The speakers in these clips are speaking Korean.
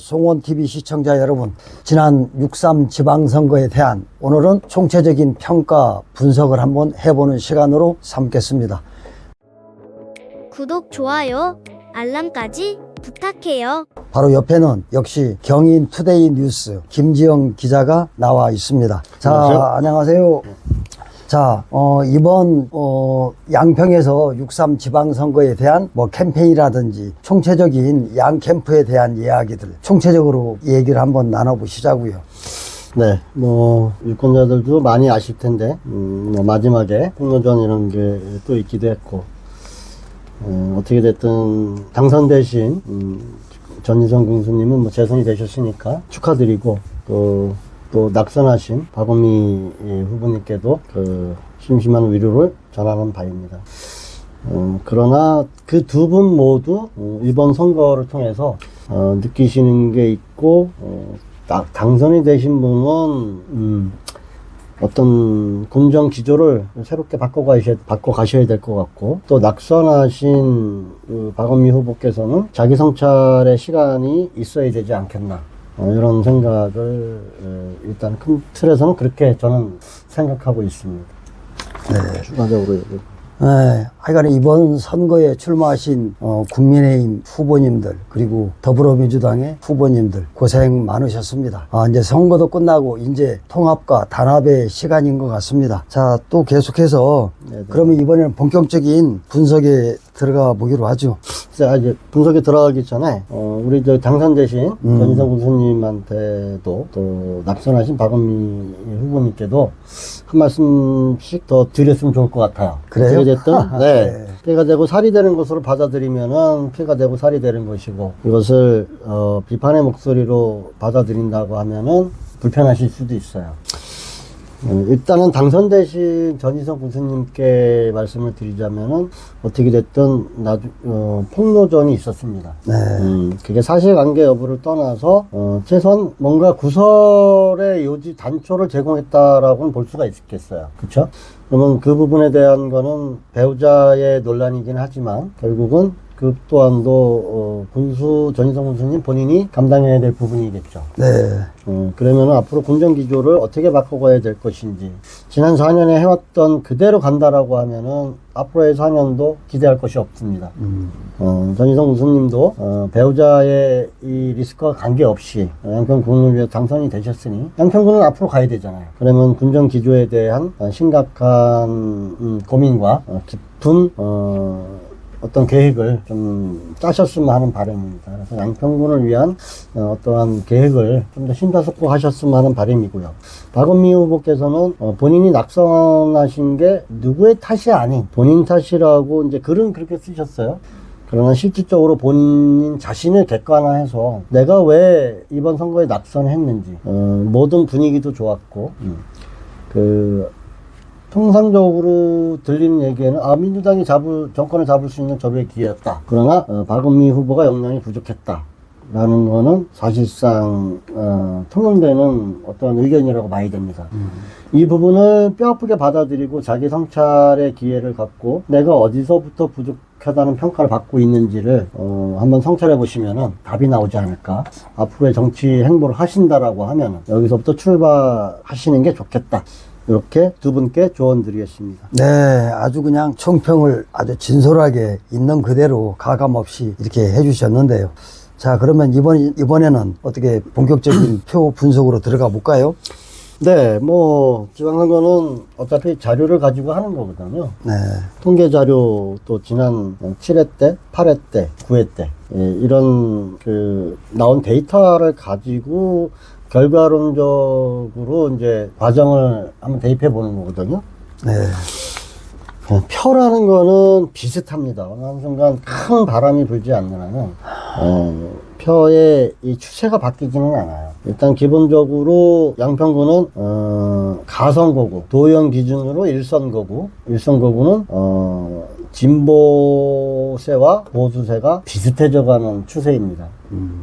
송원TV 시청자 여러분, 지난 6.3 지방선거에 대한 오늘은 총체적인 평가 분석을 한번 해보는 시간으로 삼겠습니다. 구독, 좋아요, 알람까지 부탁해요. 바로 옆에는 역시 경인투데이 뉴스 김지영 기자가 나와 있습니다. 자, 안녕하세요. 자, 이번 양평에서 6.3 지방선거에 대한 캠페인이라든지 총체적인 양 캠프에 대한 이야기들 총체적으로 얘기를 한번 나눠보시자고요. 네, 유권자들도 많이 아실 텐데, 마지막에 폭로전 이런 게 또 있기도 했고, 어떻게 됐든 당선되신, 전희선 군수님은 재선이 되셨으니까 축하드리고, 또 낙선하신 박원미 후보님께도 심심한 위로를 전하는 바입니다. 그러나 그 두 분 모두 이번 선거를 통해서 느끼시는 게 있고, 당선이 되신 분은 어떤 공정 기조를 새롭게 바꿔 가셔야 될 것 같고, 또 낙선하신 박원미 후보께서는 자기 성찰의 시간이 있어야 되지 않겠나, 이런 생각을 일단 큰 틀에서는 그렇게 저는 생각하고 있습니다. 네. 추가적으로 네, 하여간 이번 선거에 출마하신 국민의힘 후보님들 그리고 더불어민주당의 후보님들 고생 많으셨습니다. 이제 선거도 끝나고 이제 통합과 단합의 시간인 것 같습니다. 자, 또 계속해서 네네. 그러면 이번에는 본격적인 분석에 들어가 보기로 하죠. 자, 이제 분석에 들어가기 전에 우리 당선되신 전희선 군수님한테도 또 낙선하신 박원미 후보님께도 한 말씀씩 더 드렸으면 좋을 것 같아요. 그래요? 어떻게 됐든 네. 피해가 되고 살이 되는 것으로 받아들이면은 피해가 되고 살이 되는 것이고, 이것을 비판의 목소리로 받아들인다고 하면은 불편하실 수도 있어요. 일단은 당선되신 전희선 군수님께 말씀을 드리자면은 어떻게 됐든 폭로전이 있었습니다. 네. 그게 사실관계 여부를 떠나서 최소한 뭔가 구설의 요지 단초를 제공했다라고는 볼 수가 있겠어요. 그렇죠? 그러면 그 부분에 대한 거는 배우자의 논란이긴 하지만 결국은 그 또한도 전희선 군수님 본인이 감당해야 될 부분이겠죠. 네. 그러면 앞으로 공정기조를 어떻게 바꿔가야 될 것인지, 지난 4년에 해왔던 그대로 간다라고 하면은 앞으로의 4년도 기대할 것이 없습니다. 전희선 군수님도 배우자의 이 리스크와 관계없이 양평군을 위해 당선이 되셨으니 양평군은 앞으로 가야 되잖아요. 그러면 군정기조에 대한 심각한 고민과 깊은 어떤 계획을 좀 짜셨으면 하는 바람입니다. 그래서 양평군을 위한 어떠한 계획을 좀 더 심사숙고 하셨으면 하는 바람이고요. 박원미 후보께서는 본인이 낙선하신 게 누구의 탓이 아닌 본인 탓이라고 이제 글은 그렇게 쓰셨어요. 그러나 실질적으로 본인 자신을 객관화해서 내가 왜 이번 선거에 낙선했는지, 모든 분위기도 좋았고, 통상적으로 들리는 얘기에는 민주당이 정권을 잡을 수 있는 저의 기회였다. 그러나 박원미 후보가 역량이 부족했다 라는 거는 사실상 통용되는 어떤 의견이라고 봐야 됩니다. 이 부분을 뼈아프게 받아들이고 자기 성찰의 기회를 갖고 내가 어디서부터 부족하다는 평가를 받고 있는지를 한번 성찰해 보시면은 답이 나오지 않을까. 앞으로의 정치 행보를 하신다라고 하면은 여기서부터 출발하시는 게 좋겠다. 이렇게 두 분께 조언 드리겠습니다. 네, 아주 그냥 총평을 아주 진솔하게 있는 그대로 가감없이 이렇게 해주셨는데요. 자, 그러면 이번에는 어떻게 본격적인 표 분석으로 들어가 볼까요? 네, 지방선거는 어차피 자료를 가지고 하는 거거든요. 네. 통계 자료, 또 지난 7회 때, 8회 때, 9회 때, 이런 나온 데이터를 가지고 결과론적으로 이제 과정을 한번 대입해 보는 거거든요. 네. 표라는 거는 비슷합니다. 어느 순간 큰 바람이 불지 않는 한은 표의 이 추세가 바뀌지는 않아요. 일단 기본적으로 양평구는 가선거구, 도의원 기준으로 1선거구, 1선거구는 진보세와 보수세가 비슷해져가는 추세입니다.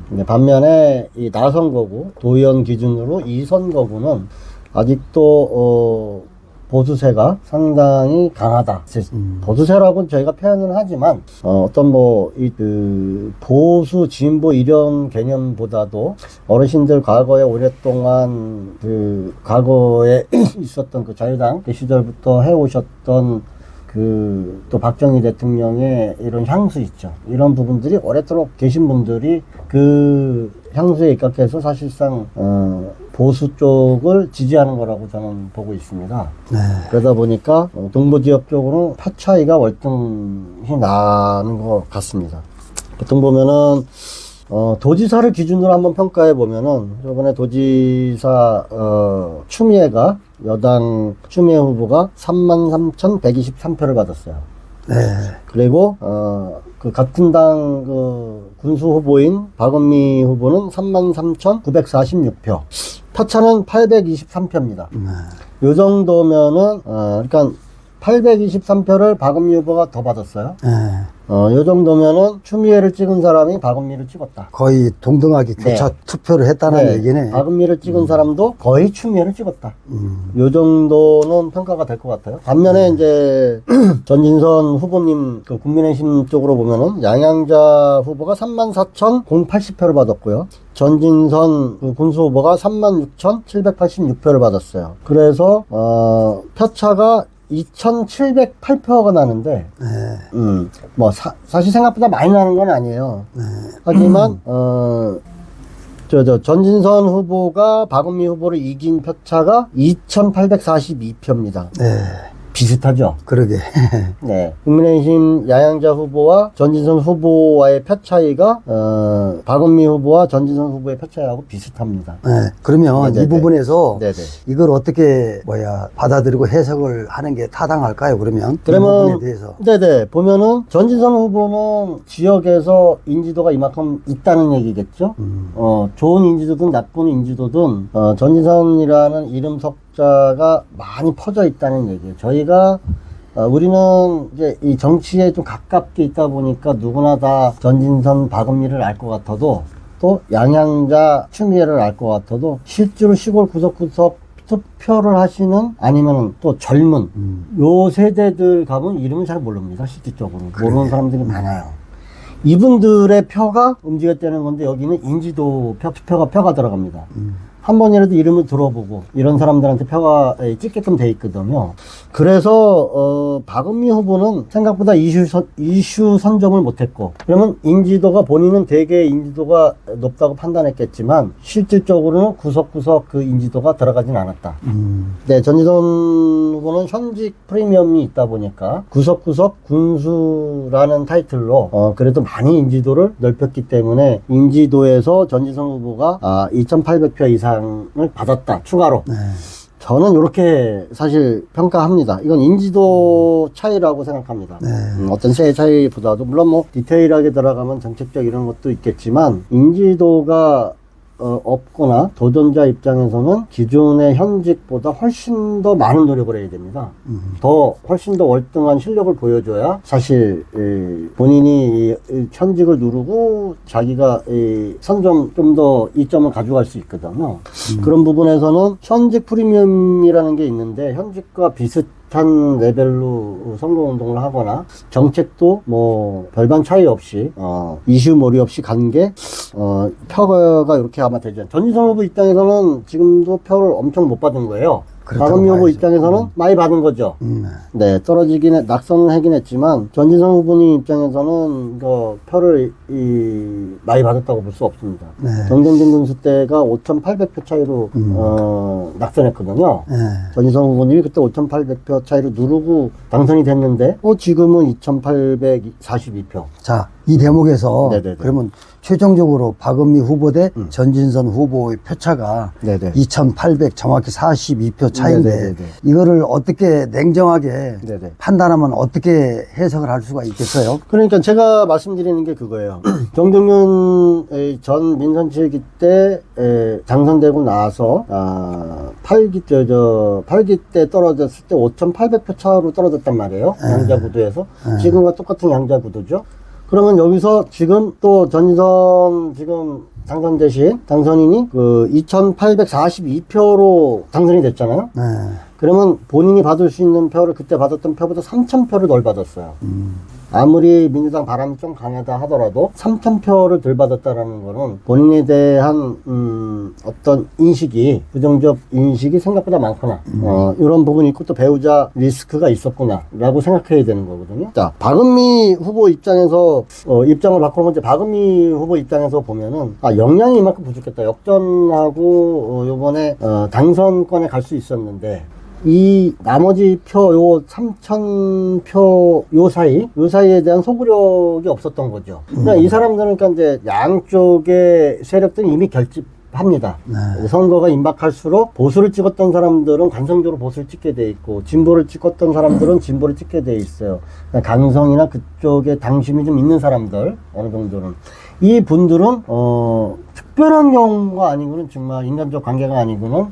근데 반면에 이 나선거구, 도의원 기준으로 2선거구는 아직도 보수세가 상당히 강하다. 보수세라고 저희가 표현을 하지만 어떤 그 보수 진보 이런 개념보다도 어르신들 과거에 오랫동안 그 과거에 있었던 그 자유당 그 시절부터 해오셨던 또 박정희 대통령의 이런 향수 있죠. 이런 부분들이 오랫도록 계신 분들이 그 향수에 입각해서 사실상 보수 쪽을 지지하는 거라고 저는 보고 있습니다. 네. 그러다 보니까 동부 지역 쪽으로 표 차이가 월등히 나는 것 같습니다. 보통 보면은 도지사를 기준으로 한번 평가해 보면은 저번에 도지사 추미애가 여당 추미애 후보가 33,123표를 받았어요. 네. 그리고 그 같은 당 군수 후보인 박은미 후보는 33,946표. 표차는 823표입니다. 요 정도면은 그러니까 823표를 박은미 후보가 더 받았어요. 네. 요 정도면은 추미애를 찍은 사람이 박은미를 찍었다. 거의 동등하게 교차 투표를 했다는 얘기네. 박은미를 찍은 사람도 거의 추미애를 찍었다. 요 정도는 평가가 될 것 같아요. 반면에 이제 전진선 후보님 그 국민의힘 쪽으로 보면은 양양자 후보가 34,080표를 받았고요. 전진선 그 군수 후보가 36,786표를 받았어요. 그래서 표차가 2,708표가 나는데, 사실 생각보다 많이 나는 건 아니에요. 하지만, 전진선 후보가 박은미 후보를 이긴 표차가 2,842표입니다. 네. 비슷하죠? 그러게. 네. 국민의힘 야양자 후보와 전진선 후보와의 표 차이가, 박은미 후보와 전진선 후보의 표 차이하고 비슷합니다. 네. 그러면 네네네. 이 부분에서 네네. 이걸 어떻게 받아들이고 해석을 하는 게 타당할까요? 그러면 이 부분에 대해서. 네네. 보면은 전진선 후보는 지역에서 인지도가 이만큼 있다는 얘기겠죠? 좋은 인지도든 나쁜 인지도든, 전진선이라는 이름 석자가 많이 퍼져 있다는 얘기예요. 저희가 우리는 이제 이 정치에 좀 가깝게 있다 보니까 누구나 다 전진선 박은미를 알 것 같아도 또 양양자 추미애를 알 것 같아도 실제로 시골 구석구석 투표를 하시는 아니면 또 젊은 요 세대들 가면 이름을 잘 모릅니다. 실질적으로 모르는 사람들이 많아요. 이분들의 표가 움직였다는 건데 여기는 인지도 표가 들어갑니다. 한 번이라도 이름을 들어보고 이런 사람들한테 표가 찍게끔 돼 있거든요. 그래서 박은미 후보는 생각보다 이슈 선정을 못했고, 그러면 인지도가 본인은 되게 인지도가 높다고 판단했겠지만 실질적으로는 구석구석 그 인지도가 들어가진 않았다. 네, 전지선 후보는 현직 프리미엄이 있다 보니까 구석구석 군수라는 타이틀로 그래도 많이 인지도를 넓혔기 때문에 인지도에서 전지선 후보가 2,800표 이상을 받았다. 추가로. 네. 저는 이렇게 사실 평가합니다. 이건 인지도 차이라고 생각합니다. 네. 어떤 세의 차이보다도 물론 디테일하게 들어가면 정책적 이런 것도 있겠지만 인지도가 없거나 도전자 입장에서는 기존의 현직보다 훨씬 더 많은 노력을 해야 됩니다. 훨씬 더 월등한 실력을 보여줘야 사실 본인이 현직을 누르고 자기가 선점 좀 더 이점을 가져갈 수 있거든요. 그런 부분에서는 현직 프리미엄이라는 게 있는데 현직과 비슷한 레벨로 선거운동을 하거나 정책도 별반 차이 없이 이슈몰이 없이 간 게 표가 이렇게 아마 되죠. 전지선 후보 입장에서는 지금도 표를 엄청 못 받은 거예요. 박은미 후보 입장에서는 많이 받은 거죠. 네, 낙선을 하긴 했지만 전진선 후보님 입장에서는 표를 많이 받았다고 볼 수 없습니다. 네. 정경진 군수 때가 5,800표 차이로 낙선했거든요. 네. 전진선 후보님이 그때 5,800표 차이로 누르고 당선이 됐는데 지금은 2,842표. 자, 이 대목에서 네네네. 그러면 최종적으로 박은미 후보 대 전진선 후보의 표차가 네네. 2,800 정확히 42표 차이인데 네네네네. 이거를 어떻게 냉정하게 네네. 판단하면 어떻게 해석을 할 수가 있겠어요? 그러니까 제가 말씀드리는 게 그거예요. 정경윤 전 민선실기 때 당선되고 나서 8기 때 떨어졌을 때 5,800표 차로 떨어졌단 말이에요. 양자 구도에서. 지금과 똑같은 양자 구도죠. 그러면 여기서 지금 또 전선 지금 당선인이 그 2842표로 당선이 됐잖아요. 네. 그러면 본인이 받을 수 있는 표를 그때 받았던 표보다 3000표를 덜 받았어요. 아무리 민주당 바람이 좀 강하다 하더라도 3000표를 덜 받았다라는 거는 본인에 대한 어떤 인식이, 부정적 인식이 생각보다 많구나, 이런 부분이 있고 또 배우자 리스크가 있었구나 라고 생각해야 되는 거거든요. 자, 박은미 후보 입장에서 입장을 바꾸는 건데, 박은미 후보 입장에서 보면은 역량이 이만큼 부족했다. 역전하고 요번에 당선권에 갈 수 있었는데, 이 나머지 표, 요 3000표 요 사이에 대한 소구력이 없었던 거죠. 그러니까 이 사람들은 그러니까 이제 양쪽의 세력들은 이미 결집합니다. 네. 선거가 임박할수록 보수를 찍었던 사람들은 관성적으로 보수를 찍게 돼 있고, 진보를 찍었던 사람들은 진보를 찍게 돼 있어요. 그러니까 강성이나 그쪽에 당심이 좀 있는 사람들, 어느 정도는. 이 분들은 특별한 경우가 아니고는, 정말 인간적 관계가 아니고는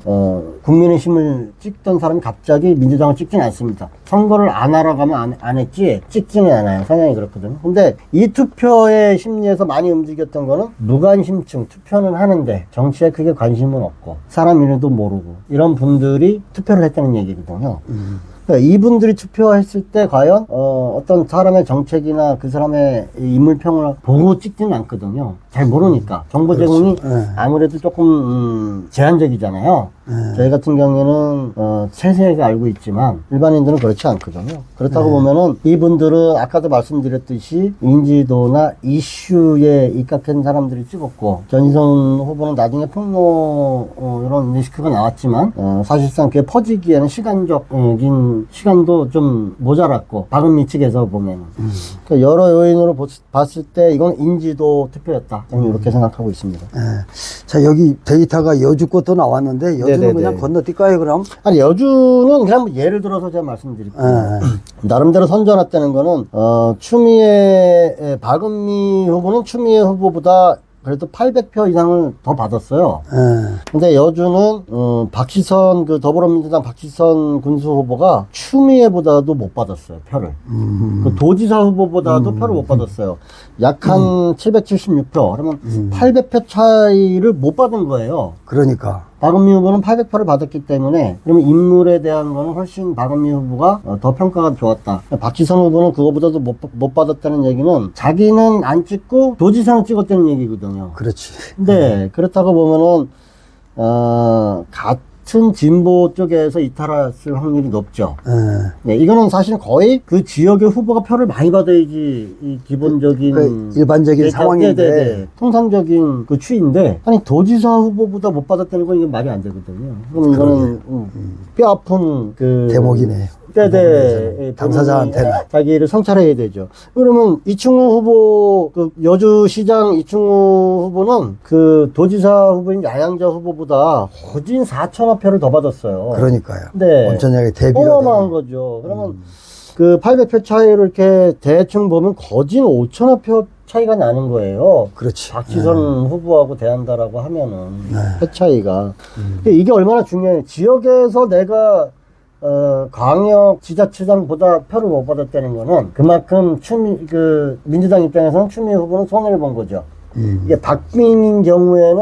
국민의힘을 찍던 사람이 갑자기 민주당을 찍진 않습니다. 선거를 안 하러 가면 안 했지 찍지는 않아요. 성향이 그렇거든요. 근데 이 투표의 심리에서 많이 움직였던 거는 무관심층, 투표는 하는데 정치에 크게 관심은 없고 사람 이름도 모르고 이런 분들이 투표를 했다는 얘기거든요. 그러니까 이분들이 투표했을 때 과연 어떤 사람의 정책이나 그 사람의 인물평을 보고 찍지는 않거든요. 잘 모르니까. 정보 제공이 아무래도 조금 제한적이잖아요. 저희 같은 경우에는 세세하게 알고 있지만 일반인들은 그렇지 않거든요. 그렇다고 보면은 이분들은 아까도 말씀드렸듯이 인지도나 이슈에 입각한 사람들이 찍었고, 전희선 후보는 나중에 폭로 이런 리스크가 나왔지만 사실상 그게 퍼지기에는 시간적인 시간도 좀 모자랐고, 박은미 측에서 보면 그러니까 여러 요인으로 봤을 때 이건 인지도 투표였다, 저는 이렇게 생각하고 있습니다. 네. 자, 여기 데이터가 여주 것도 나왔는데 여주는 네네네. 그냥 건너뛸까요, 그럼? 아니, 여주는 그냥 뭐 예를 들어서 제가 말씀드릴게요. 나름대로 선전했다는 거는 추미애, 박은미 후보는 추미애 후보보다 그래도 800표 이상을 더 받았어요. 근데 여주는 박지선, 그 더불어민주당 박지선 군수 후보가 추미애보다도 못 받았어요, 표를. 그 도지사 후보보다도 표를 못 받았어요. 약 한 776표. 그러면 800표 차이를 못 받은 거예요. 그러니까. 박은미 후보는 800표를 받았기 때문에, 그러면 인물에 대한 거는 훨씬 박은미 후보가 더 평가가 좋았다. 박지선 후보는 그거보다도 못 받았다는 얘기는 자기는 안 찍고 도지사는 찍었다는 얘기거든요. 그렇지. 근데 그렇다고 보면은 같은 진보 쪽에서 이탈했을 확률이 높죠. 네, 이거는 사실 거의 그 지역의 후보가 표를 많이 받아야지 이 기본적인 일반적인 상황인데. 네네네. 통상적인 그 추이인데, 아니 도지사 후보보다 못 받았다는 건 이게 말이 안 되거든요. 그러면 이거는 뼈 아픈 그 대목이네요. 네, 당사자한테는. 자기를 성찰해야 되죠. 그러면 이충우 후보, 그 여주시장 이충우 후보는 그 도지사 후보인 야양자 후보보다 거진 4천여 표를 더 받았어요. 그러니까요. 네. 온전하게 대비가 어마어마한 되는. 거죠. 그러면 그 800표 차이를 이렇게 대충 보면 거진 5천여 표 차이가 나는 거예요. 그렇지. 박지선 후보하고 대한다라고 하면은 표 차이가. 근데 이게 얼마나 중요해요. 지역에서 내가 광역 지자체장보다 표를 못 받았다는 거는 그만큼 민주당 입장에서는 추미애 후보는 손해를 본 거죠. 이게 박빙인 경우에는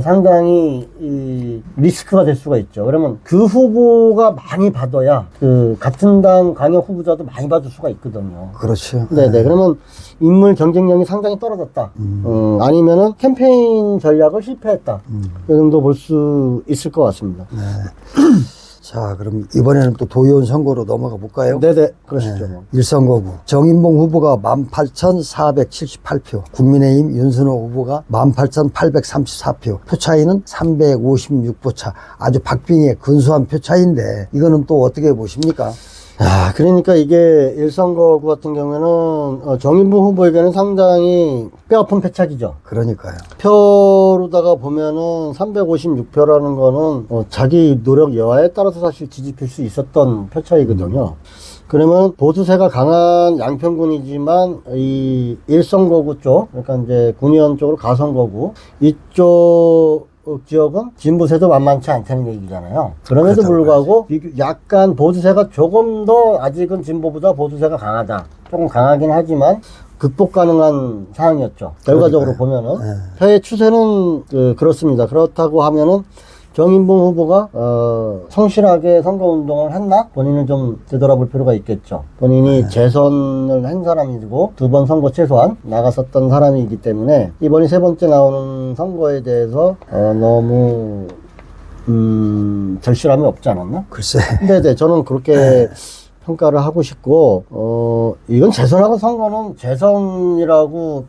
상당히 이 리스크가 될 수가 있죠. 그러면 그 후보가 많이 받아야 그 같은 당 광역 후보자도 많이 받을 수가 있거든요. 그렇죠. 네네. 그러면 인물 경쟁력이 상당히 떨어졌다. 아니면은 캠페인 전략을 실패했다. 이 정도 볼 수 있을 것 같습니다. 자, 그럼 이번에는 또 도의원 선거로 넘어가 볼까요? 네네. 그러시죠. 뭐. 일선거구 정인봉 후보가 18,478표, 국민의힘 윤순호 후보가 18,834표, 표 차이는 356표 차. 아주 박빙의 근소한 표 차이인데 이거는 또 어떻게 보십니까? 그러니까 이게 일선거구 같은 경우에는 정인봉 후보에게는 상당히 뼈아픈 패착이죠. 그러니까요. 표로다가 보면은 356표라는 거는 자기 노력 여하에 따라서 사실 뒤집힐 수 있었던 표 차이거든요. 그러면 보수세가 강한 양평군이지만 이 일선거구 쪽, 그러니까 이제 군의원 쪽으로 가선거구 이쪽 지역은 진보세도 만만치 않다는 얘기잖아요. 그럼에도 불구하고 약간 보수세가 조금 더 아직은 진보보다 보수세가 강하다. 조금 강하긴 하지만 극복 가능한 사항이었죠. 결과적으로 보면은 표의 추세는 그렇습니다. 그렇다고 하면은 정인봉 후보가 성실하게 선거운동을 했나? 본인은 좀 되돌아볼 필요가 있겠죠. 본인이 재선을 한 사람이고 2번 선거 최소한 나갔었던 사람이기 때문에 이번이 3번째 나오는 선거에 대해서 너무 절실함이 없지 않았나? 글쎄. 네네, 저는 그렇게 평가를 하고 싶고, 이건 재선하고 선거는 재선이라고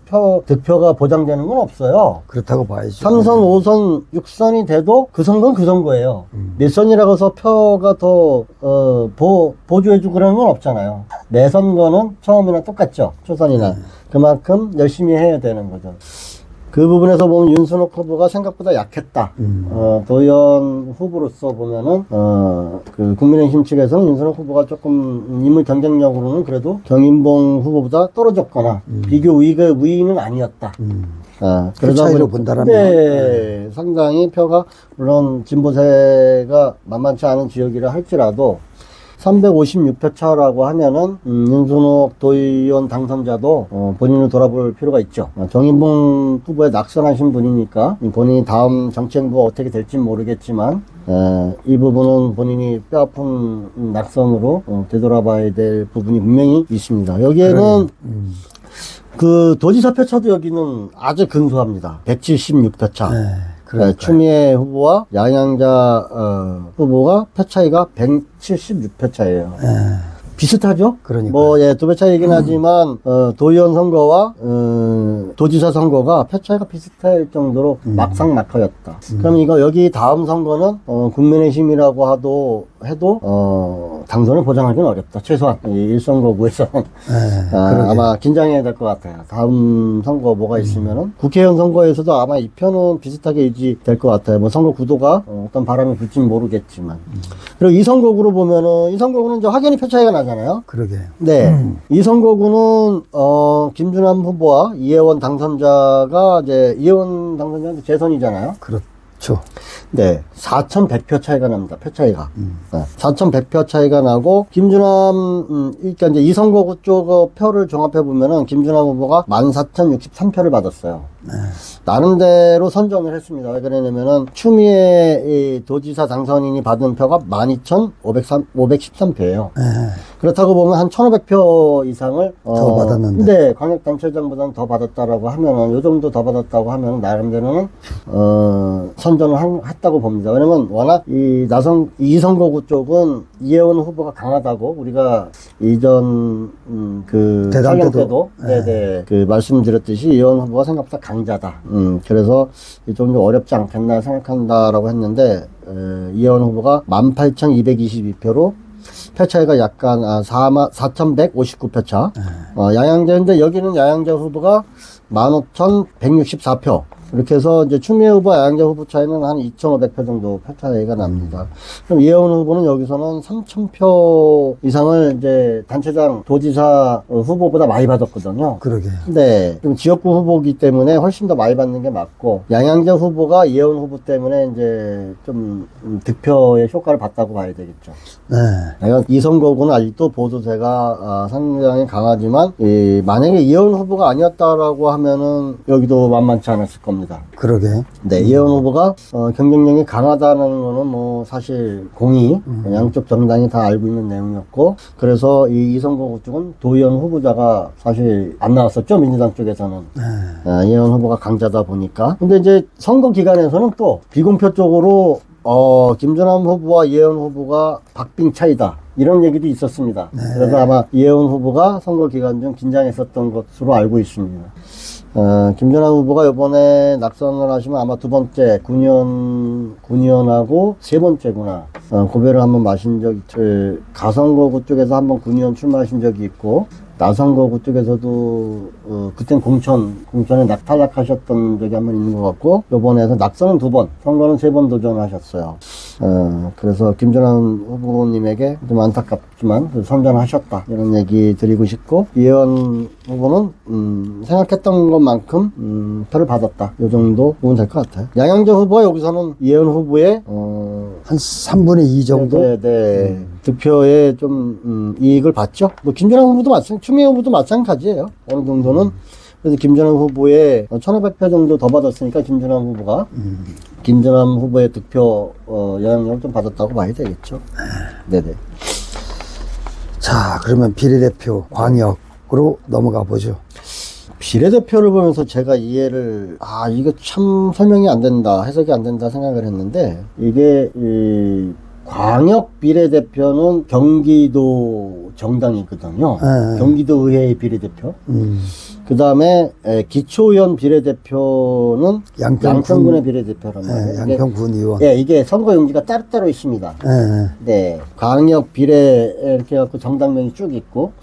득표가 보장되는 건 없어요. 그렇다고 봐야죠. 3선, 5선, 6선이 돼도 그 선거는 그 선거예요. 몇 선이라고 해서 표가 더, 보조해주고 그러는 건 없잖아요. 매 선거는 처음이나 똑같죠. 초선이나. 그만큼 열심히 해야 되는 거죠. 그 부분에서 보면 윤순옥 후보가 생각보다 약했다. 도의원 후보로서 보면은, 그 국민의힘 측에서는 윤순옥 후보가 조금 인물 경쟁력으로는 그래도 정인봉 후보보다 떨어졌거나, 비교 우위는 아니었다. 그 차이로 본다라면. 네, 상당히 표가, 물론 진보세가 만만치 않은 지역이라 할지라도, 356표 차라고 하면은 윤순옥 도의원 당선자도 본인을 돌아볼 필요가 있죠. 정인봉 후보에 낙선하신 분이니까 본인이 다음 정치 행보가 어떻게 될지 모르겠지만 이 부분은 본인이 뼈아픈 낙선으로 되돌아봐야 될 부분이 분명히 있습니다. 여기에는 그 도지사 표차도 여기는 아주 근소합니다. 176표 차. 추미애 후보와 양양자 후보가 표 차이가 176표 차예요. 비슷하죠? 그러니까. 뭐, 예, 2배 차이긴 하지만, 도의원 선거와, 도지사 선거가 표 차이가 비슷할 정도로 막상막하였다. 그럼 여기 다음 선거는, 국민의힘이라고 해도, 당선을 보장하기는 어렵다. 최소한, 이 1선거구에서는. 아마 긴장해야 될 것 같아요. 다음 선거 뭐가 있으면은, 국회의원 선거에서도 아마 이 표는 비슷하게 유지될 것 같아요. 뭐, 선거 구도가 어떤 바람이 불지는 모르겠지만. 그리고 이 선거구로 보면은, 이 선거구는 이제 확연히 표 차이가 나잖아요. 그러게. 네. 이 선거구는, 김준남 후보와 이혜원 당선자가 이혜원 당선자는 재선이잖아요. 그렇죠. 네. 4,100표 차이가 납니다. 표 차이가. 4,100표 차이가 나고, 김준남, 그러니까 이제 이 선거구 쪽 표를 종합해보면은, 김준남 후보가 14,063표를 받았어요. 나름대로 선전을 했습니다. 왜 그러냐면은, 추미애 이 도지사 당선인이 받은 표가 12,513표예요. 그렇다고 보면 한 1,500표 이상을, 더 받았는데. 네, 광역단체장보다는 더 받았다라고 하면은, 요 정도 더 받았다고 하면은, 나름대로는, 선전을 했다고 봅니다. 왜냐면 워낙 이 선거구 쪽은 이혜원 후보가 강하다고 우리가 이전 대담 때도 네네 그 말씀드렸듯이 이혜원 후보가 생각보다 강자다. 그래서 좀 어렵지 않겠나 생각한다라고 했는데 이혜원 후보가 18,222표로 표 차이가 약간 4,159표 차. 양양자인데 여기는 양양자 후보가 15,164표. 이렇게 해서 이제 추미애 후보와 양양자 후보 차이는 한 2,500표 정도 표 차이가 납니다. 그럼 이혜원 후보는 여기서는 3,000표 이상을 이제 단체장 도지사 후보보다 많이 받았거든요. 그러게. 네. 좀 지역구 후보기 때문에 훨씬 더 많이 받는 게 맞고, 양양자 후보가 이혜원 후보 때문에 이제 좀 득표의 효과를 봤다고 봐야 되겠죠. 네. 이 선거구는 아직도 보도세가 상당히 강하지만, 만약에 이혜원 후보가 아니었다라고 하면은 여기도 만만치 않았을 겁니다. 그러게. 네, 이혜원 후보가 경쟁력이 강하다는 거는 뭐 사실 공이 양쪽 정당이 다 알고 있는 내용이었고, 그래서 이 선거구 쪽은 도의원 후보자가 사실 안 나왔었죠, 민주당 쪽에서는. 이혜원 후보가 강자다 보니까. 근데 이제 선거 기간에서는 또 비공표 쪽으로 김준남 후보와 이혜원 후보가 박빙 차이다. 이런 얘기도 있었습니다. 그래서 아마 이혜원 후보가 선거 기간 중 긴장했었던 것으로 알고 있습니다. 김준남 후보가 이번에 낙선을 하시면 아마 2번째, 9년하고 3번째구나. 고배를 한번 마신 적이, 가선거구 쪽에서 한번 9년 출마하신 적이 있고, 나선거구 쪽에서도, 그땐 공천에 탈락하셨던 적이 한 번 있는 것 같고, 요번에서 낙선은 2번, 선거는 3번 도전하셨어요. 그래서 김준남 후보님에게 좀 안타깝지만 선전하셨다. 이런 얘기 드리고 싶고, 이혜원 후보는, 생각했던 것만큼, 표를 받았다. 요 정도 보면 될 것 같아요. 양양자 후보가 여기서는 이혜원 후보의, 한 3분의 2 정도? 네. 득표에 좀 이익을 봤죠. 뭐 김전환 후보도 추미애 후보도 마찬가지예요. 어느 정도는. 그래서 김전환 후보의 1,500표 정도 더 받았으니까 김전환 후보가 김전환 후보의 득표 영향력을 좀 받았다고 봐야 되겠죠. 네네. 자, 그러면 비례대표 광역으로 넘어가 보죠. 비례대표를 보면서 제가 이해를 이거 참 설명이 안 된다, 해석이 안 된다 생각을 했는데, 이게 이 광역 비례대표는 경기도 정당이거든요. 경기도 의회의 비례대표. 그 다음에 기초의원 비례대표는 양평군의 비례대표란 말이에요. 양평군 의원. 예, 이게 선거용지가 따로따로 있습니다. 네, 광역 비례 이렇게 해갖고 정당명이 쭉 있고,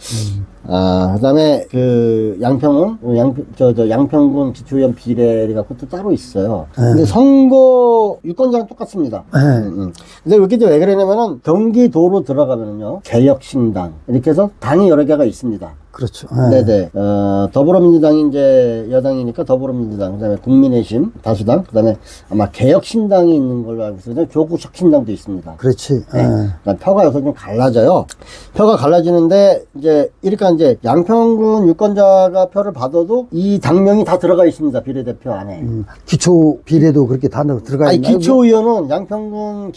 그 다음에 그 양평은 양평군 기초의원 비례 갖고 또 따로 있어요. 근데 선거 유권자는 똑같습니다. 근데 이게 왜 그러냐면은 경기도로 들어가면은요, 개혁신당 이렇게 해서 당이 여러 개가 있습니다. 그렇죠. 네네. 더불어민주당이 이제 여당이니까 더불어민주당, 그 다음에 국민의힘, 다수당, 그 다음에 아마 개혁신당이 있는 걸로 알고 있어요. 조국혁신당도 있습니다. 그렇지. 네. 그러니까 표가 여기서 좀 갈라져요. 표가 갈라지는데, 이제 양평군 유권자가 표를 받아도 이 당명이 다 들어가 있습니다. 비례대표 안에. 기초 비례도 그렇게 다 들어가 아니, 있나요? 기초의원은 양평군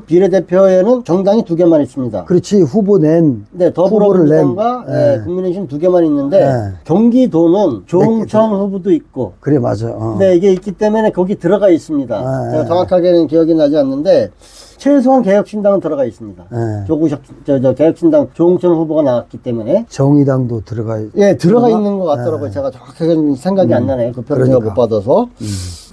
비례대표에는 정당이 2개만 있습니다. 그렇지. 후보 낸. 네, 더불어민주당과 국민의힘 2개만 있는데, 경기도는 조홍천 후보도 있고. 그래, 맞아. 네, 이게 있기 때문에 거기 들어가 있습니다. 제가 정확하게는 기억이 나지 않는데, 최소한 개혁신당은 들어가 있습니다. 개혁신당 조홍천 후보가 나왔기 때문에. 정의당도 들어가 들어가 있는 것 같더라고요. 제가 정확하게 생각이 안 나네요. 그 표를 제가 못 받아서.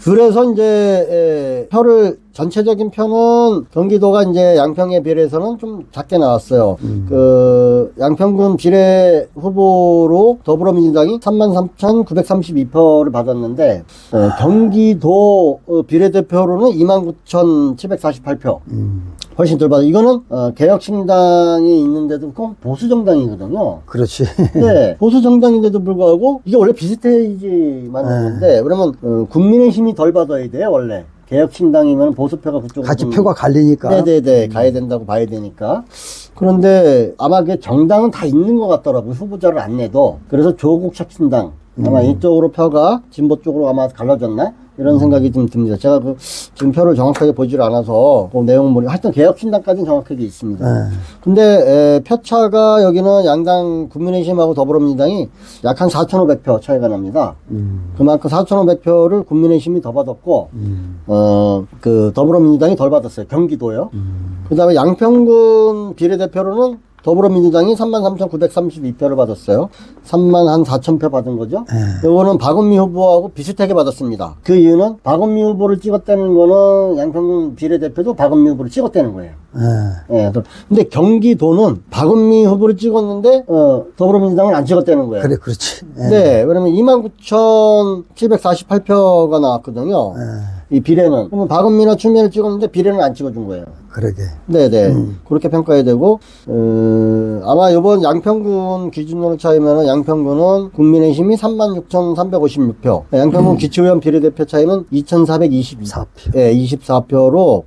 그래서 이제 표를 전체적인 표는 경기도가 이제 양평에 비례해서는 좀 작게 나왔어요. 그 양평군 비례 후보로 더불어민주당이 33,932표를 받았는데 경기도 비례대표로는 29,748표. 훨씬 덜 받아. 이거는 개혁신당이 있는데도 그건 보수정당이거든요. 그렇지. 네, 보수정당인데도 불구하고 이게 원래 비슷해야지만 하는데 그러면 국민의힘이 덜 받아야 돼요, 원래. 개혁신당이면 보수표가 그쪽으로 같이 표가 갈리니까. 네네네, 가야 된다고 봐야 되니까. 그런데 아마 그 정당은 다 있는 것 같더라고요. 후보자를 안 내도. 그래서 조국혁신당 아마 이쪽으로 표가 진보 쪽으로 아마 갈라졌나? 이런 생각이 좀 듭니다. 제가 지금 표를 정확하게 보질 않아서 그 내용은 모르겠고 하여튼 개혁신당까지는 정확하게 있습니다. 근데 표차가 여기는 양당 국민의힘하고 더불어민주당이 약 한 4,500표 차이가 납니다. 그만큼 4,500표를 국민의힘이 더 받았고 그 더불어민주당이 덜 받았어요. 경기도요. 그 다음에 양평군 비례대표로는 더불어민주당이 33,932표를 받았어요. 34,000표 받은 거죠. 이거는 박은미 후보하고 비슷하게 받았습니다. 그 이유는 박은미 후보를 찍었다는 거는 양평군 비례대표도 박은미 후보를 찍었다는 거예요. 근데 경기도는 박은미 후보를 찍었는데 더불어민주당은 안 찍었다는 거예요. 그래, 그렇지. 네, 왜냐면 29,748표가 나왔거든요. 이 비례는. 그러면 박은미나 추미애를 찍었는데 비례는 안 찍어준 거예요. 그러게. 네네. 그렇게 평가해야 되고, 아마 이번 양평군 기준으로 차이면은 양평군은 국민의힘이 36,356표, 양평군 기초의원 비례대표 차이는 2,424표. 예, 24표로,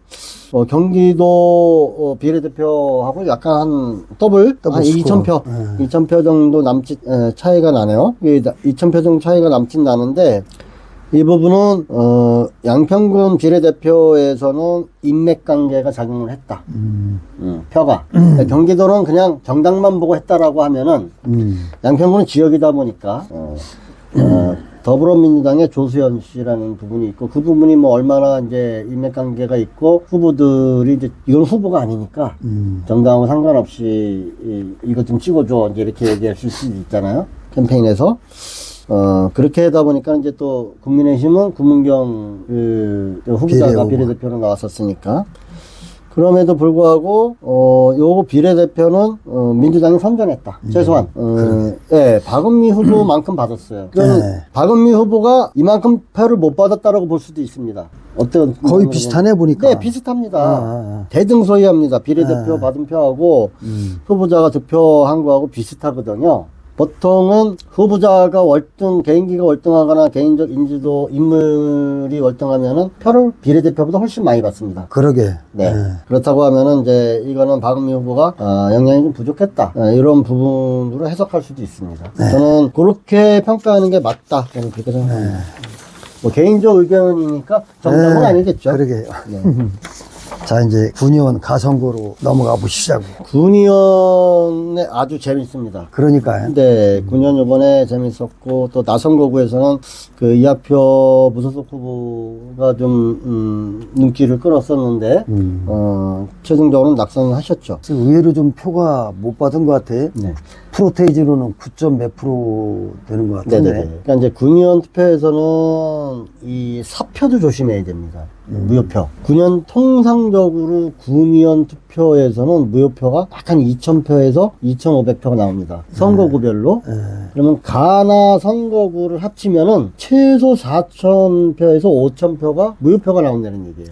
경기도 비례대표하고 약간 한 더블 한 2,000표, 2,000표 정도 차이가 나네요. 2,000표 정도 차이가 남진 나는데, 이 부분은 양평군 비례대표에서는 인맥관계가 작용을 했다. 표가. 그러니까 경기도는 그냥 정당만 보고 했다라고 하면은 양평군은 지역이다 보니까 더불어민주당의 조수연 씨라는 부분이 있고 그 부분이 뭐 얼마나 이제 인맥관계가 있고 후보들이 이제 이건 후보가 아니니까 정당하고 상관없이 이것 좀 찍어줘 이제 이렇게 얘기할 수 있잖아요. 캠페인에서. 그렇게 하다 보니까 이제 또 국민의힘은 구문경 후보자가 비례대표로 나왔었으니까. 그럼에도 불구하고, 요 비례대표는, 민주당이 선전했다. 최소한. 예, 박은미 후보만큼 받았어요. 그러면 박은미 후보가 이만큼 표를 못 받았다라고 볼 수도 있습니다. 어떤. 거의 비슷하네, 보니까. 네, 비슷합니다. 대등소이합니다. 비례대표 받은 표하고, 후보자가 득표한 거하고 비슷하거든요. 보통은 후보자가 개인기가 월등하거나 개인적 인지도, 인물이 월등하면은 표를 비례대표보다 훨씬 많이 받습니다. 그러게. 네. 그렇다고 하면은 이제 이거는 박은미 후보가 영향이 좀 부족했다. 이런 부분으로 해석할 수도 있습니다. 저는 그렇게 평가하는 게 맞다. 저는 그렇게 생각합니다. 뭐 개인적 의견이니까 정답은 아니겠죠. 그러게요. 네. 자, 이제 군의원 가선거로 넘어가 보시자고. 군의원에 아주 재밌습니다. 그러니까요. 네, 군의원 이번에 재밌었고, 또 나선거구에서는 그 이하표 무소속 후보가 좀, 눈길을 끌었었는데, 최종적으로는 낙선을 하셨죠. 그래서 의외로 좀 표가 못 받은 것 같아. 네. 프로테이지로는 9점 몇 프로 되는 것 같은데. 네네. 그러니까 이제 군의원 투표에서는 이 사표도 조심해야 됩니다. 무효표. 군의원 통상적으로 군의원 투표에서는 무효표가 약간 2,000표에서 2,500표가 나옵니다. 선거구별로. 그러면 가나 선거구를 합치면은 최소 4,000표에서 5,000표가 무효표가 나온다는 얘기예요.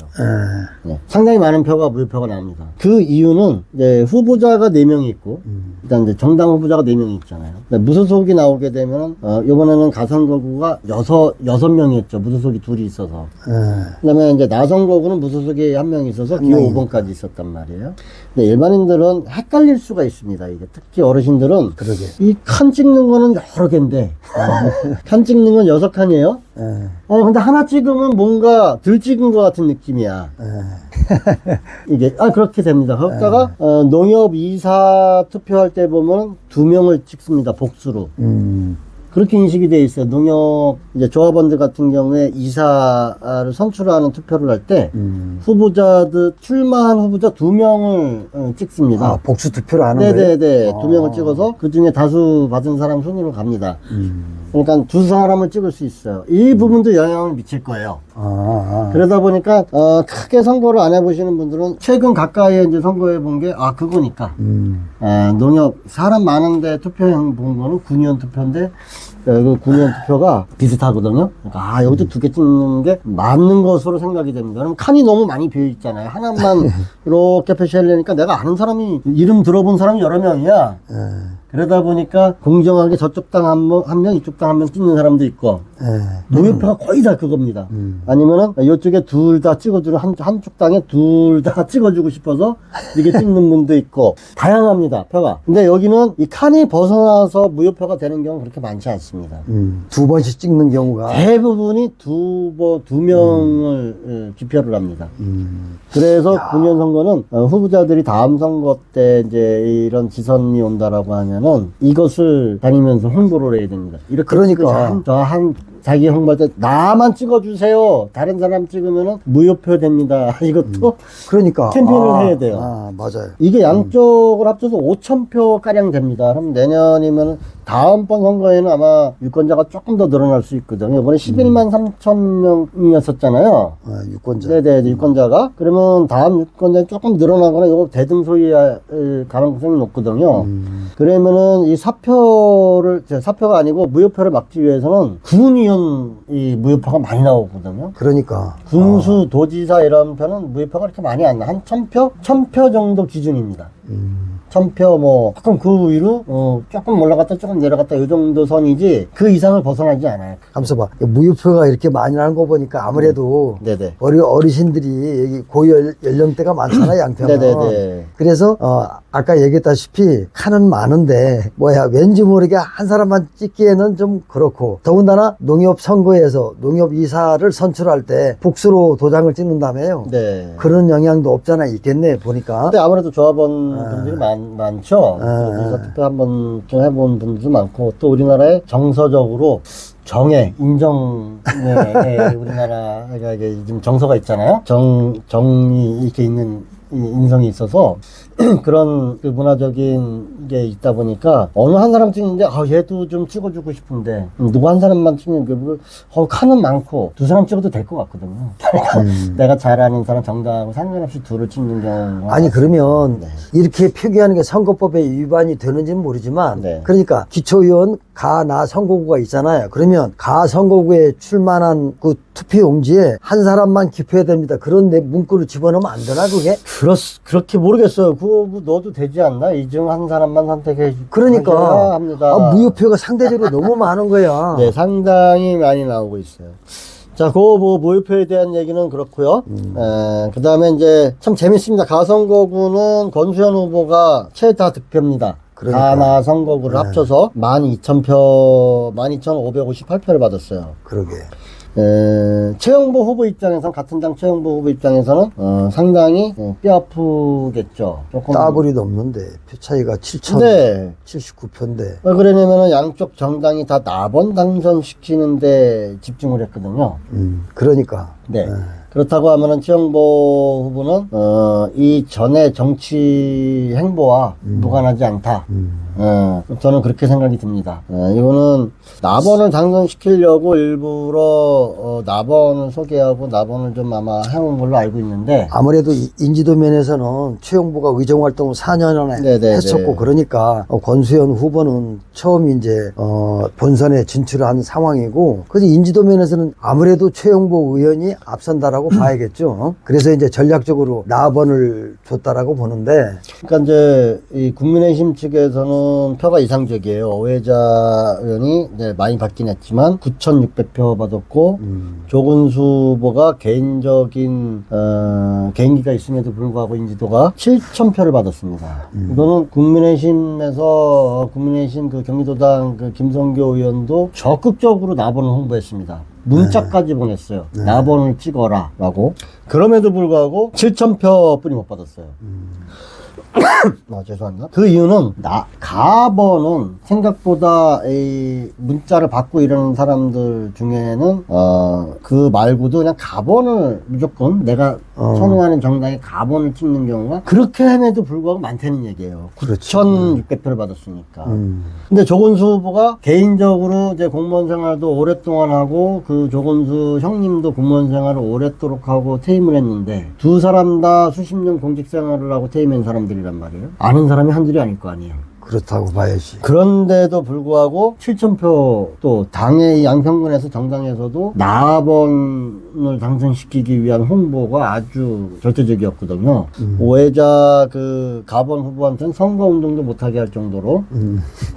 네. 상당히 많은 표가 무효표가 나옵니다. 그 이유는 이제 후보자가 4명이 있고, 일단 이제 정당 후보자가 4명이 있잖아요. 무소속이 나오게 되면, 이번에는 가선거구가 6명이었죠. 무소속이 둘이 있어서. 그 다음에 이제 나선거구는 무소속이 1명이 있어서 기호 5번까지 있었단 말이에요. 근데 일반인들은 헷갈릴 수가 있습니다. 이게 특히 어르신들은 그러게. 이 칸 찍는 거는 여러 개인데, 칸 찍는 건 6칸이에요. 근데 하나 찍으면 뭔가 덜 찍은 것 같은 느낌이야. 이게, 그렇게 됩니다. 거기다가, 농협 이사 투표할 때 보면 2명을 찍습니다. 복수로. 그렇게 인식이 돼 있어요. 농협, 이제 조합원들 같은 경우에 이사를 선출하는 투표를 할 때, 출마한 후보자 2명을 찍습니다. 복수 투표를 하는 거예요? 네네네. 2명을 찍어서 그 중에 다수 받은 사람 순으로 갑니다. 그러니까 2사람을 찍을 수 있어요. 이 부분도 영향을 미칠 거예요. 그러다 보니까, 크게 선거를 안 해보시는 분들은 최근 가까이에 이제 선거해 본 게, 그거니까. 농협, 사람 많은데 투표해 본 거는 군의원 투표인데, 그 군의원 투표가 비슷하거든요. 그러니까 여기도 2개 찍는 게 맞는 것으로 생각이 됩니다. 그럼 칸이 너무 많이 비어 있잖아요. 하나만 이렇게 표시하려니까 내가 아는 사람이, 이름 들어본 사람이 여러 명이야. 그러다 보니까 공정하게 저쪽 당 한 명, 이쪽 당 한 명 찍는 사람도 있고, 무효표가 거의 다 그겁니다. 아니면은 이쪽에 둘 다 찍어주는 한쪽 당에 둘 다 찍어주고 싶어서 이게 찍는 분도 있고, 다양합니다, 표가. 근데 여기는 이 칸이 벗어나서 무효표가 되는 경우는 그렇게 많지 않습니다. 2번씩 찍는 경우가. 대부분이 2명을 기표를 합니다. 그래서 군의원 선거는 후보자들이 다음 선거 때 이제 이런 지선이 온다라고 하면은 이것을 다니면서 홍보를 해야 됩니다. 이렇게 그러니까. 자기 홍보할 때 나만 찍어주세요. 다른 사람 찍으면은 무효표 됩니다. 이것도 그러니까. 캠페인을 해야 돼요. 맞아요. 이게 양쪽을 합쳐서 5,000표 가량 됩니다. 그럼 내년이면 다음번 선거에는 아마 유권자가 조금 더 늘어날 수 있거든요. 이번에 11만 3천 명이었었잖아요. 유권자. 네네, 유권자가. 그러면 다음 유권자는 조금 늘어나거나 이거 대등소이할 가능성이 높거든요. 그러면은 이 사표가 아니고 무효표를 막기 위해서는 군의원 이 무효표가 많이 나오거든요. 그러니까. 군수, 도지사 이런 표는 무효표가 그렇게 많이 안 나. 한 1,000표? 1,000표 정도 기준입니다. 1,000표 조금 그 위로 조금 올라갔다 조금 내려갔다 이 정도 선이지 그 이상을 벗어나지 않아요. 하면서 봐. 무효표가 이렇게 많이 나는 거 보니까 아무래도 네네. 어르신들이 여기 고연령대가 많잖아, 양평은. 네네네. 그래서 아까 얘기했다시피 칸은 많은데 왠지 모르게 한 사람만 찍기에는 좀 그렇고, 더군다나 농협 선거에서 농협 이사를 선출할 때 복수로 도장을 찍는다며요. 네. 그런 영향도 없잖아 있겠네 보니까. 근데 아무래도 조합원 분들이 많죠. 그래서 투표 한번 좀 해본 분들도 많고, 또 우리나라에 정서적으로 우리나라가 이게 지금 정서가 있잖아요. 정이 이렇게 있는 인성이 있어서 그런 그 문화적인 게 있다 보니까 어느 한 사람 찍는데 얘도 좀 찍어주고 싶은데 누구 한 사람만 찍는 게 칸은 많고 2사람 찍어도 될 것 같거든요. 내가 잘 아는 사람 정당하고 상관없이 둘을 찍는 경우가 아니 그러면 이렇게 표기하는 게 선거법에 위반이 되는지는 모르지만, 네. 그러니까 기초의원 가나 선거구가 있잖아요. 그러면 가 선거구에 출마한 그 투표용지에 한 사람만 기표해야 됩니다. 그런 문구를 집어넣으면 안 되나 그게? 그렇게 모르겠어요. 그거 뭐 넣어도 되지 않나? 이 중 한 사람만 선택해 그러니까 하셔야 합니다. 무효표가 상대적으로 너무 많은 거야. 네, 상당히 많이 나오고 있어요. 자, 그 무효표에 대한 얘기는 그렇고요. 그 다음에 이제 참 재밌습니다. 가선거구는 권수현 후보가 최다 득표입니다. 그러니까. 가나 선거구를 합쳐서 12,558표를 받았어요. 그러게. 최영보 후보 입장에서는, 같은 당 최영보 후보 입장에서는 상당히 뼈 아프겠죠. 조금 따블이 넘는데 표 차이가 7,079표인데. 왜 그러냐면은 양쪽 정당이 다 나번 당선시키는데 집중을 했거든요. 그러니까. 네. 그렇다고 하면은 최영보 후보는 이 전의 정치 행보와 무관하지 않다. 저는 그렇게 생각이 듭니다. 이거는 나번을 당선시키려고 일부러 나번을 소개하고 나번을 좀 아마 해온 걸로 알고 있는데, 아무래도 인지도 면에서는 최영보가 의정활동을 4년을 네네네. 했었고 그러니까 권수현 후보는 처음 이제 본선에 진출한 상황이고, 그래서 인지도 면에서는 아무래도 최영보 의원이 앞선다라고 봐야겠죠. 그래서 이제 전략적으로 나번을 줬다라고 보는데, 그러니까 이제 이 국민의힘 측에서는 표가 이상적이에요. 오해자 의원이 이제 많이 받긴 했지만 9,600표 받았고, 조근수 후보가 개인적인 개인기가 있음에도 불구하고 인지도가 7,000표를 받았습니다. 이거는 국민의힘에서 국민의힘 그 경기도당 그 김성교 의원도 적극적으로 나번을 홍보했습니다. 문자까지 보냈어요. 나번을 찍어라 라고. 그럼에도 불구하고 7,000표 뿐이 못 받았어요. 죄송합니다. 그 이유는 가번은 생각보다 이 문자를 받고 이러는 사람들 중에는 그 말고도 그냥 가번을 무조건 내가 선호하는 정당에 가번을 찍는 경우가 그렇게 함에도 불구하고 많다는 얘기예요. 그렇죠. 9,600표를 받았으니까. 근데 조건수 후보가 개인적으로 이제 공무원 생활도 오랫동안 하고, 그 조건수 형님도 공무원 생활을 오랫도록 하고 퇴임을 했는데, 두 사람 다 수십 년 공직 생활을 하고 퇴임한 사람들이란 말이에요. 아는 사람이 한둘이 아닐 거 아니에요. 그렇다고 봐야지. 그런데도 불구하고 7,000표, 또 당의 양평군에서 정당에서도 나번을 당선시키기 위한 홍보가 아주 절대적이었거든요. 오해자 그 가번 후보한테는 선거운동도 못하게 할 정도로.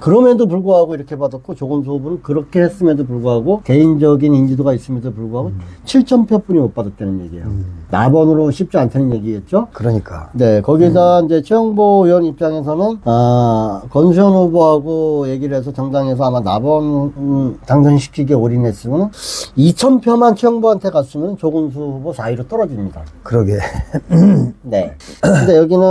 그럼에도 불구하고 이렇게 받았고, 조건수 후보는 그렇게 했음에도 불구하고 개인적인 인지도가 있음에도 불구하고 7,000표뿐이 못 받았다는 얘기예요. 나번으로 쉽지 않다는 얘기겠죠. 그러니까. 네, 거기다 이제 최영보 의원 입장에서는 권수현 후보하고 얘기를 해서 정당에서 아마 나번 당선시키기에 올인했으면 2,000표만 최영보한테 갔으면 조근수 후보 4위로 떨어집니다. 그러게. 네. 근데 여기는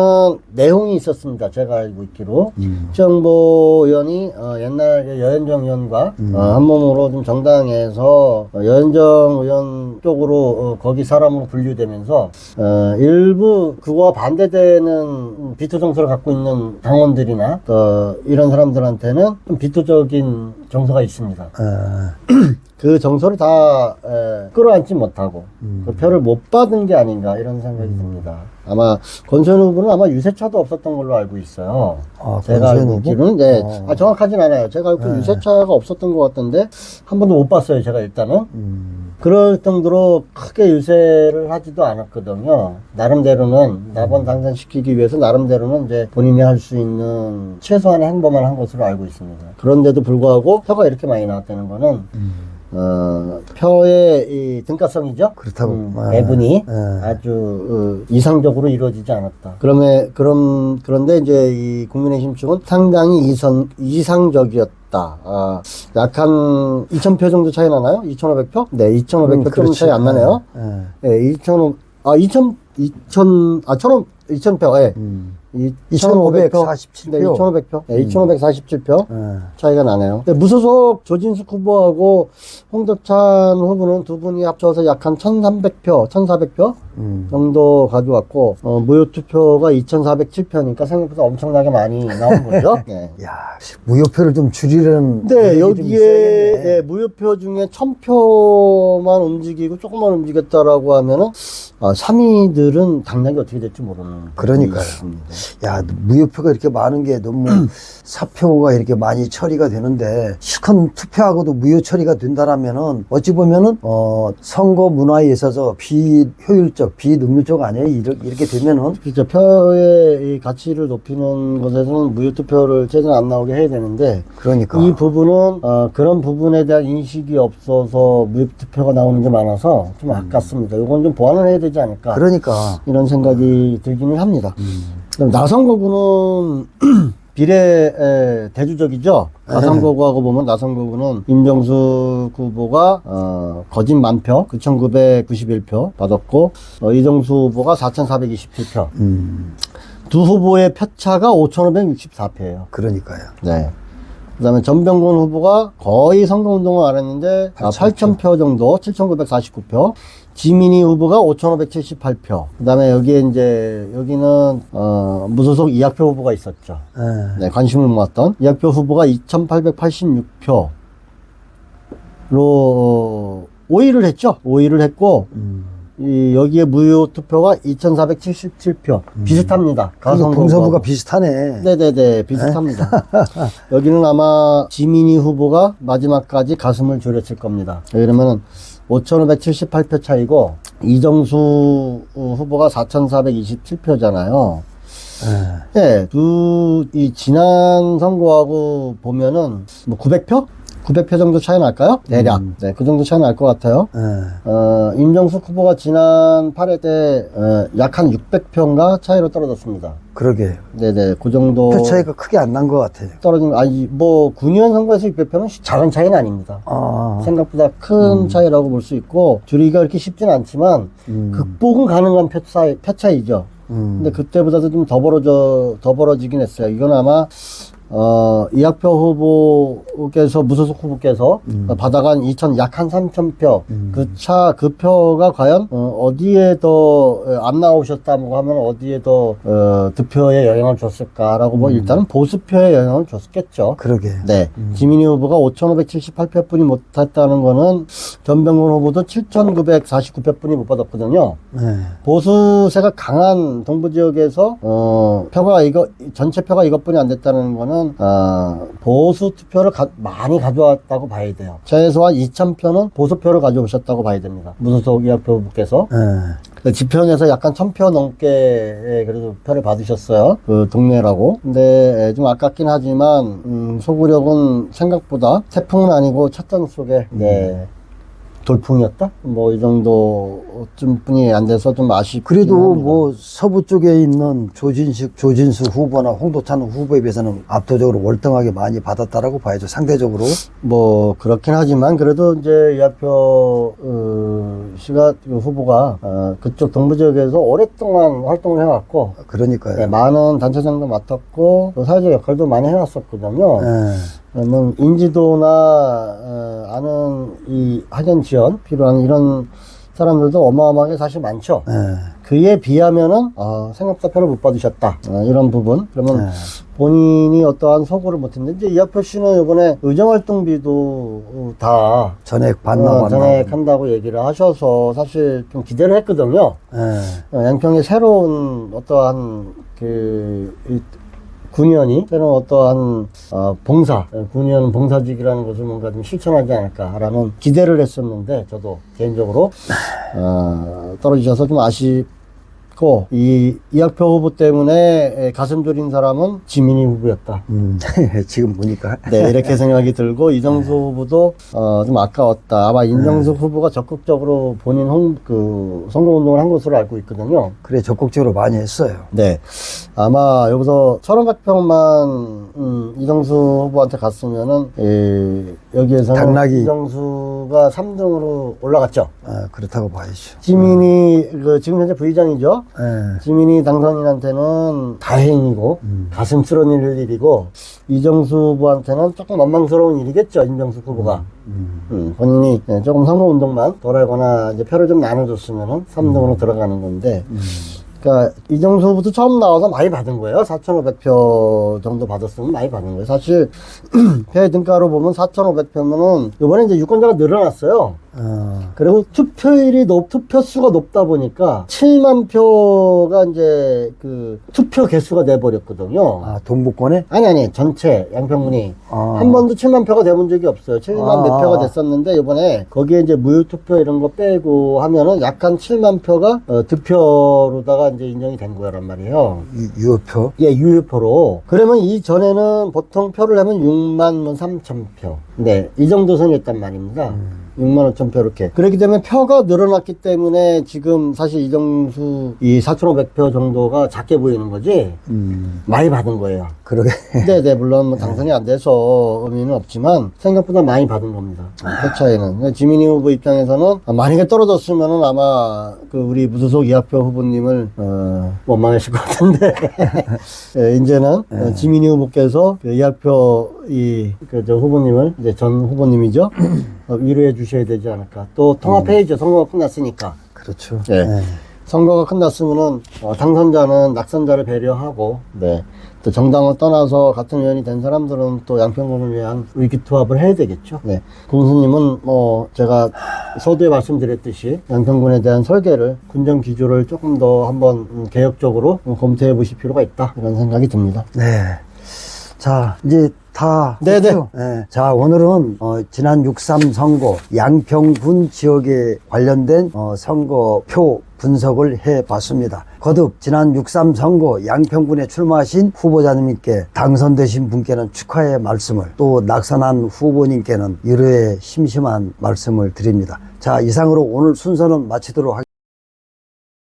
내용이 있었습니다. 제가 알고 있기로. 최영보 의원이 옛날 여현정 의원과 한 몸으로 좀 정당에서 여현정 의원 쪽으로 거기 사람으로 분류되면서 일부 그거와 반대되는 비토 정서를 갖고 있는 당원들이나 이런 사람들한테는 좀 비토적인 정서가 있습니다. 그 정서를 다 끌어안지 못하고 그 표를 못 받은 게 아닌가 이런 생각이 듭니다. 아마 권수현 후보는 아마 유세차도 없었던 걸로 알고 있어요. 제가 알고 있기로는. 네. 정확하진 않아요. 제가 알고 유세차가 없었던 것 같던데 한 번도 못 봤어요. 제가 일단은. 그럴 정도로 크게 유세를 하지도 않았거든요. 나름대로는 나번 당선시키기 위해서 나름대로는 이제 본인이 할 수 있는 최소한의 행보만 한 것으로 알고 있습니다. 그런데도 불구하고 표가 이렇게 많이 나왔다는 거는 표의 이 등가성이죠. 그렇다고. 배분이 아주 이상적으로 이루어지지 않았다. 그런데 이제 이 국민의힘 측은 상당히 이상적이었다. 약 한 2,000표 정도 차이 나나요? 2,500표? 네, 2,500표 좀 차이 안 나네요. 네, 2,000표, 예. 2,547표. 네, 2,500표. 네, 2,547표 차이가 나네요. 네, 무소속 조진숙 후보하고 홍덕찬 후보는 두 분이 합쳐서 약 한 1,300표, 1,400표 정도 가져왔고, 무효투표가 2,407표니까 생각보다 엄청나게 많이 나온 거죠. 네. 야, 무효표를 좀 줄이려는. 네, 노력이 좀 여기에 있어야겠네. 네, 무효표 중에 1,000표만 움직이고 조금만 움직였다라고 하면은 3위들은 당락이 어떻게 될지 모르는. 그러니까요. 있습니다. 야, 무효표가 이렇게 많은 게 너무 사표가 이렇게 많이 처리가 되는데 실컷 투표하고도 무효 처리가 된다라면은 어찌 보면은 선거 문화에 있어서 비효율적, 비능률적 아니에요? 이렇게 되면은. 그렇죠. 표의 이 가치를 높이는 것에서는 무효투표를 최대한 안 나오게 해야 되는데 그러니까. 이 부분은 그런 부분에 대한 인식이 없어서 무효투표가 나오는 게 많아서 좀 아깝습니다. 이건 좀 보완을 해야 되지 않을까. 그러니까. 이런 생각이 들기는 합니다. 그럼 나선거구는 비례 대주적이죠. 나선거구하고 보면 나선거구는 임정수 후보가 거진 만표 9,991표 받았고 이정수 후보가 4,427표. 두 후보의 표차가 5,564표예요. 그러니까요. 네. 그다음에 전병곤 후보가 거의 선거운동을 안 했는데 8,000표 정도, 7,949표. 지민희 후보가 5,578표. 그다음에 여기에 이제 여기는 무소속 이학표 후보가 있었죠. 네, 관심을 모았던 이학표 후보가 2,886표로 5위를 했죠. 5위를 했고 여기에 무효 투표가 2,477표. 비슷합니다. 동서부가 비슷하네. 네네네, 비슷합니다. 여기는 아마 지민희 후보가 마지막까지 가슴을 졸였을 겁니다. 그러면은 5,578표 차이고 이정수 후보가 4,427표잖아요. 네, 이 지난 선거하고 보면은 뭐 900표? 900표 정도 차이 날까요? 대략. 네, 그 정도 차이 날 것 같아요. 임정숙 후보가 지난 8회 때 약 한 600표인가 차이로 떨어졌습니다. 그러게. 네네, 그 정도. 표 차이가 크게 안 난 것 같아. 떨어진, 군의원 선거에서 600표는 작은 차이는 아닙니다. 생각보다 큰 차이라고 볼 수 있고, 줄이기가 그렇게 쉽진 않지만, 극복은 가능한 표 차이죠. 근데 그때보다도 좀 더 벌어지긴 했어요. 이건 아마, 이학표 후보께서, 무소속 후보께서 받아간 약 한 3,000표, 그 표가 과연, 어디에 더 안 나오셨다고 하면 어디에 더, 득표에 영향을 줬을까라고 뭐 일단은 보수표에 영향을 줬겠죠. 그러게. 네. 지민희 후보가 5,578표 뿐이 못했다는 거는 전병곤 후보도 7,949표 뿐이 못 받았거든요. 네. 보수세가 강한 동부 지역에서 전체 표가 이것뿐이 안 됐다는 거는 보수 투표를 많이 가져왔다고 봐야 돼요. 최소한 2,000표는 보수표를 가져오셨다고 봐야 됩니다. 무소속 이학표 후보께서. 지평에서 약간 1,000표 넘게 그래도 표를 받으셨어요. 그 동네라고. 근데 좀 아깝긴 하지만 소구력은 생각보다 태풍은 아니고 찻잔 속에 돌풍이었다? 뭐 이 정도쯤 뿐이 안 돼서 좀 아쉽긴 그래도 합니다. 뭐 서부 쪽에 있는 조진수 후보나 홍도찬 후보에 비해서는 압도적으로 월등하게 많이 받았다라고 봐야죠. 상대적으로. 뭐 그렇긴 하지만 그래도 이제 이학표 씨가 후보가 그쪽 동부 지역에서 오랫동안 활동을 해왔고 그러니까요. 네, 많은 단체장도 맡았고 또 사회적 역할도 많이 해왔었거든요. 그러면 인지도나 아는 이 학연 지원 필요한 이런 사람들도 어마어마하게 사실 많죠. 그에 비하면은 생각보다 표를 못 받으셨다 이런 부분. 그러면 본인이 어떠한 소구를 못했는데 이제 이학표 씨는 이번에 의정활동비도 다 전액 반납 전액한다고 얘기를 하셔서 사실 좀 기대를 했거든요. 양평에 새로운 어떠한 군의원이 새로운 어떠한 군의원 봉사직이라는 것을 뭔가 좀 실천하지 않을까라는 기대를 했었는데 저도 개인적으로 떨어지셔서 좀 아쉽고 이학표 후보 때문에 가슴 졸인 사람은 지민희 후보였다. 지금 보니까. 네, 이렇게 생각이 들고 이정수 후보도 좀 아까웠다. 아마 임정숙 후보가 적극적으로 본인 선거운동을 한 것으로 알고 있거든요. 그래, 적극적으로 많이 했어요. 네. 아마 여기서 1,500평만 이정수 후보한테 갔으면은 여기에서는 당락이 이정수가 3등으로 올라갔죠. 그렇다고 봐야죠. 지민이 지금 현재 부의장이죠. 예. 지민이 당선인한테는 다행이고 가슴스러운 일이고 이정수 후보한테는 조금 원망스러운 일이겠죠. 임정숙 후보가 본인이 조금 선거운동만 덜하거나 이제 표를 좀 나눠줬으면은 3등으로 들어가는 건데 그러니까 이정수 후보도 처음 나와서 많이 받은 거예요. 4,500표 정도 받았으면 많이 받은 거예요. 사실 표 등가로 보면 4,500표면은 이번에 이제 유권자가 늘어났어요. 그리고 투표 수가 높다 보니까 7만 표가 이제 그 투표 개수가 돼버렸거든요. 아, 동북권에? 아니 전체 양평군이 아. 한 번도 7만 표가 돼본 적이 없어요. 7만 몇 아. 표가 됐었는데 이번에 거기에 이제 무효투표 이런 거 빼고 하면은 약간 7만 표가 득표로다가 이제 인정이 된 거란 말이에요. 유효표? 예, 유효표로. 그러면 이전에는 보통 표를 내면 6만 3천 표. 네, 이 정도 선이었단 말입니다. 6만 5천 표 이렇게. 그렇기 때문에 표가 늘어났기 때문에 지금 사실 이정수 이 4,500표 정도가 작게 보이는 거지 많이 받은 거예요. 그러게. 네네, 물론 뭐 당선이 안 돼서 의미는 없지만 생각보다 많이 받은 겁니다. 표 차이는. 그러니까 지민이 후보 입장에서는 만약에 떨어졌으면은 아마 그 우리 무소속 이학표 후보님을 원망하실 것 같은데 예, 이제는 지민이 후보께서 그 이학표 저 후보님을 이제 전 후보님이죠. 위로해 주셔야 되지 않을까. 또 통합해야죠. 선거가 끝났으니까. 그렇죠. 네. 예. 선거가 끝났으면은 당선자는 낙선자를 배려하고, 네. 또 정당을 떠나서 같은 의원이 된 사람들은 또 양평군을 위한 의기투합을 해야 되겠죠. 네. 공수님은 뭐 제가 서두에 말씀드렸듯이 양평군에 대한 설계를 군정 기조를 조금 더 한번 개혁적으로 검토해 보실 필요가 있다 이런 생각이 듭니다. 네. 자, 이제 다 네네. 했죠? 네. 자, 오늘은 지난 6.3 선거 양평군 지역에 관련된 선거표 분석을 해봤습니다. 거듭 지난 6.3 선거 양평군에 출마하신 후보자님께 당선되신 분께는 축하의 말씀을, 또 낙선한 후보님께는 위로의 심심한 말씀을 드립니다. 자, 이상으로 오늘 순서는 마치도록 하겠습니다.